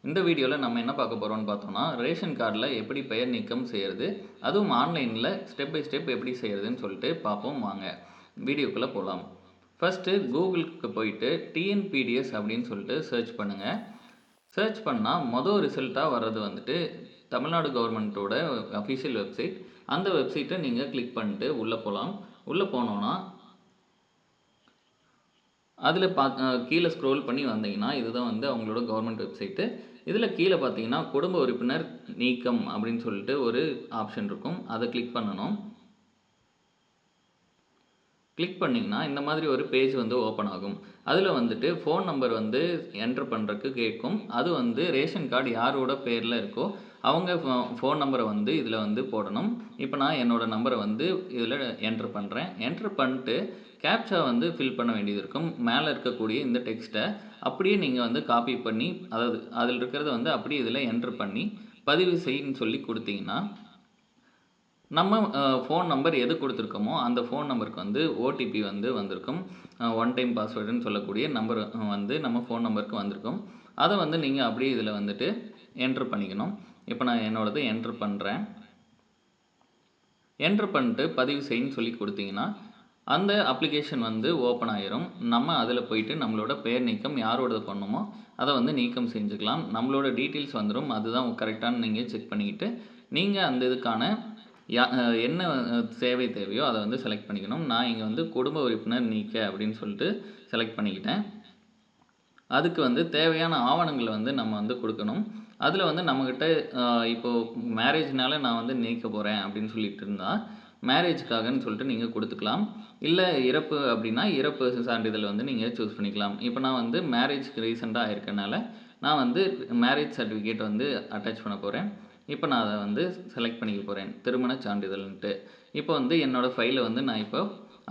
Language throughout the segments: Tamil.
இந்த வீடியோவில் நம்ம என்ன பார்க்க போகிறோம்னு பார்த்தோம்னா ரேஷன் கார்டில் எப்படி பெயர் நீக்கம் செய்கிறது, அதுவும் ஆன்லைனில் ஸ்டெப் பை ஸ்டெப் எப்படி செய்கிறதுன்னு சொல்லிட்டு பார்ப்போம். வாங்க வீடியோக்குள்ளே போகலாம். ஃபஸ்ட்டு கூகுளுக்கு போயிட்டு டிஎன்பிடிஎஸ் அப்படின்னு சொல்லிட்டு சர்ச் பண்ணுங்கள். சர்ச் பண்ணால் மொதல் ரிசல்ட்டாக வர்றது வந்துட்டு தமிழ்நாடு கவர்மெண்ட்டோட அஃபிஷியல் வெப்சைட். அந்த வெப்சைட்டை நீங்கள் கிளிக் பண்ணிட்டு உள்ளே போகலாம். உள்ளே போனோன்னா அதில் கீழே ஸ்க்ரோல் பண்ணி வந்தீங்கன்னா இதுதான் வந்து அவங்களோட கவர்மெண்ட் வெப்சைட்டு. இதில் கீழே பார்த்தீங்கன்னா குடும்ப உறுப்பினர் நீக்கம் அப்படின்னு சொல்லிட்டு ஒரு ஆப்ஷன் இருக்கும். அதை கிளிக் பண்ணணும். கிளிக் பண்ணிங்கன்னா இந்த மாதிரி ஒரு பேஜ் வந்து ஓப்பன் ஆகும். அதில் வந்துட்டு ஃபோன் நம்பர் வந்து என்ட்ரு பண்ணுறதுக்கு கேட்கும். அது வந்து ரேஷன் கார்டு யாரோட பேரில் இருக்கோ அவங்க ஃபோன் நம்பரை வந்து இதில் வந்து போடணும். இப்போ நான் என்னோடய நம்பரை வந்து இதில் என்ட்ரு பண்ணுறேன். என்ட்ரு பண்ணிட்டு கேப்சா வந்து ஃபில் பண்ண வேண்டியது இருக்கும். மேலே இருக்கக்கூடிய இந்த டெக்ஸ்ட்டை அப்படியே நீங்கள் வந்து காப்பி பண்ணி, அதாவது அதில் இருக்கிறத வந்து அப்படியே இதில் என்ட்ரு பண்ணி பதிவு செய்யன்னு சொல்லி கொடுத்தீங்கன்னா நம்ம ஃபோன் நம்பர் எது கொடுத்துருக்கோமோ அந்த ஃபோன் நம்பருக்கு வந்து ஓடிபி வந்து வந்திருக்கும். ஒன் டைம் பாஸ்வேர்டுன்னு சொல்லக்கூடிய நம்பர் வந்து நம்ம ஃபோன் நம்பருக்கு வந்திருக்கும். அதை வந்து நீங்கள் அப்படியே இதில் வந்துட்டு என்ட்ரு பண்ணிக்கணும். இப்போ நான் என்னோடது என்ட்ரு பண்ணுறேன். என்ட்ரு பண்ணிட்டு பதிவு செய்யன்னு சொல்லி கொடுத்தீங்கன்னா அந்த அப்ளிகேஷன் வந்து ஓப்பன் ஆயிரும். நம்ம அதில் போயிட்டு நம்மளோட பெயர் நீக்கம் யாரோடது பண்ணணுமோ அதை வந்து நீக்கம் செஞ்சுக்கலாம். நம்மளோட டீட்டெயில்ஸ் வந்துடும். அதுதான் கரெக்டானு நீங்கள் செக் பண்ணிக்கிட்டு நீங்கள் அந்த இதுக்கான என்ன சேவை தேவையோ அதை வந்து செலக்ட் பண்ணிக்கணும். நான் இங்கே வந்து குடும்ப உறுப்பினர் நீக்க அப்படின்னு சொல்லிட்டு செலக்ட் பண்ணிக்கிட்டேன். அதுக்கு வந்து தேவையான ஆவணங்களை வந்து நம்ம வந்து கொடுக்கணும். அதில் வந்து நம்மக்கிட்ட இப்போது மேரேஜ்னால நான் வந்து நீக்க போகிறேன் அப்படின்னு சொல்லிட்டு இருந்தால் மேரேஜ்க்காகன்னு சொல்லிட்டு நீங்கள் கொடுத்துக்கலாம். இல்லை இறப்பு அப்படின்னா இறப்பு சான்றிதழ் வந்து நீங்கள் சூஸ் பண்ணிக்கலாம். இப்போ நான் வந்து மேரேஜ்க்கு ரீசெண்டாக ஆயிருக்கனால நான் வந்து மேரேஜ் சர்டிஃபிகேட் வந்து அட்டாச் பண்ண போகிறேன். இப்போ நான் அதை வந்து செலக்ட் பண்ணிக்க போகிறேன், திருமண சான்றிதழ்ன்ட்டு. இப்போ வந்து என்னோடய ஃபைலை வந்து நான் இப்போ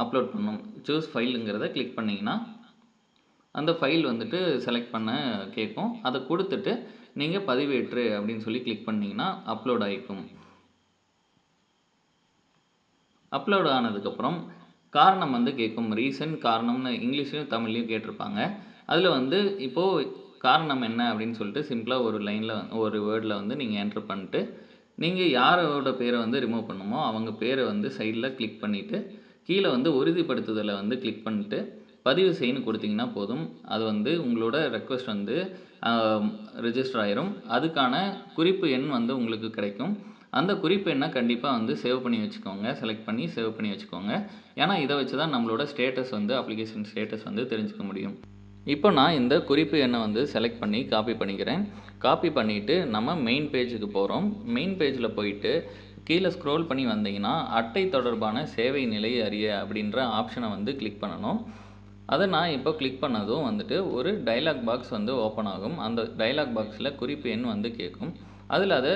அப்லோட் பண்ணணும். சூஸ் ஃபைலுங்கிறத கிளிக் பண்ணிங்கன்னா அந்த ஃபைல் வந்துட்டு செலக்ட் பண்ண கேட்கும். அதை கொடுத்துட்டு நீங்கள் பதிவேற்று அப்படின்னு சொல்லி கிளிக் பண்ணிங்கன்னா அப்லோட் ஆகிக்கும். அப்லோட் ஆனதுக்கப்புறம் காரணம் வந்து கேட்கும். ரீசன், காரணம்னு இங்கிலீஷ்லையும் தமிழ்லையும் கேட்டிருப்பாங்க. அதில் வந்து இப்போது காரணம் என்ன அப்படின்னு சொல்லிட்டு சிம்பிளாக ஒரு லைனில் ஒரு வேர்டில் வந்து நீங்கள் என்ட்ரு பண்ணிட்டு நீங்கள் யாரோட பேரை வந்து ரிமூவ் பண்ணணுமோ அவங்க பேரை வந்து சைடில் கிளிக் பண்ணிவிட்டு கீழே வந்து உறுதிப்படுத்துதலை வந்து கிளிக் பண்ணிட்டு பதிவு செய்யன்னு கொடுத்தீங்கன்னா போதும். அது வந்து உங்களோட ரெக்வஸ்ட் வந்து ரிஜிஸ்டர் ஆயிரும். அதுக்கான குறிப்பு எண் வந்து உங்களுக்கு கிடைக்கும். அந்த குறிப்பு எண்ணை கண்டிப்பாக வந்து சேவ் பண்ணி வச்சுக்கோங்க. செலக்ட் பண்ணி சேவ் பண்ணி வச்சுக்கோங்க. ஏன்னா இதை வச்சு தான் நம்மளோட ஸ்டேட்டஸ் வந்து அப்ளிகேஷன் ஸ்டேட்டஸ் வந்து தெரிஞ்சுக்க முடியும். இப்போ நான் இந்த குறிப்பு எண்ணை வந்து செலக்ட் பண்ணி காப்பி பண்ணிக்கிறேன். காப்பி பண்ணிவிட்டு நம்ம மெயின் பேஜுக்கு போகிறோம். மெயின் பேஜில் போயிட்டு கீழே ஸ்க்ரோல் பண்ணி வந்தீங்கன்னா அட்டை தொடர்பான சேவை நிலை அறிய அப்படின்ற ஆப்ஷனை வந்து கிளிக் பண்ணணும். அதை நான் இப்போ கிளிக் பண்ணதும் வந்துட்டு ஒரு டைலாக் பாக்ஸ் வந்து ஓப்பன் ஆகும். அந்த டைலாக் பாக்ஸில் குறிப்பு எண் வந்து கேட்கும். அதில் அதை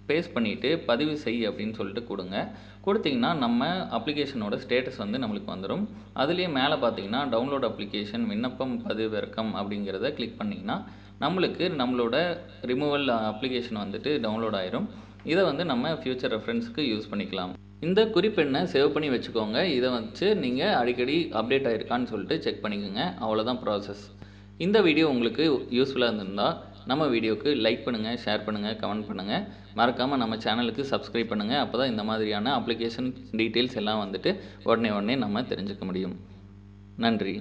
பேஸ்ட் பண்ணிவிட்டு பதிவு செய் அப்படின்னு சொல்லிட்டு கொடுங்க. கொடுத்திங்கன்னா நம்ம அப்ளிகேஷனோட ஸ்டேட்டஸ் வந்து நம்மளுக்கு வந்துடும். அதுலேயே மேலே பார்த்தீங்கன்னா டவுன்லோட் அப்ளிகேஷன் விண்ணப்பம் பதிவிறக்கம் அப்படிங்கிறத கிளிக் பண்ணிங்கன்னா நம்மளுக்கு நம்மளோட ரிமூவல் அப்ளிகேஷன் வந்துட்டு டவுன்லோட் ஆயிரும். இதை வந்து நம்ம ஃப்யூச்சர் ரெஃபரன்ஸுக்கு யூஸ் பண்ணிக்கலாம். இந்த குறிப்பெண்ணை சேவ் பண்ணி வச்சுக்கோங்க. இதை வச்சு நீங்கள் அடிக்கடி அப்டேட் ஆகிருக்கான்னு சொல்லிட்டு செக் பண்ணிக்கோங்க. அவ்வளோதான் ப்ராசஸ். இந்த வீடியோ உங்களுக்கு யூஸ்ஃபுல்லாக இருந்திருந்தால் நம்ம வீடியோவுக்கு லைக் பண்ணுங்கள், ஷேர் பண்ணுங்கள், கமெண்ட் பண்ணுங்கள். மறக்காமல் நம்ம சேனலுக்கு சப்ஸ்கிரைப் பண்ணுங்கள். அப்போ தான் இந்த மாதிரியான அப்ளிகேஷன் டீட்டெயில்ஸ் எல்லாம் வந்துட்டு உடனே நம்ம தெரிஞ்சுக்க முடியும். நன்றி.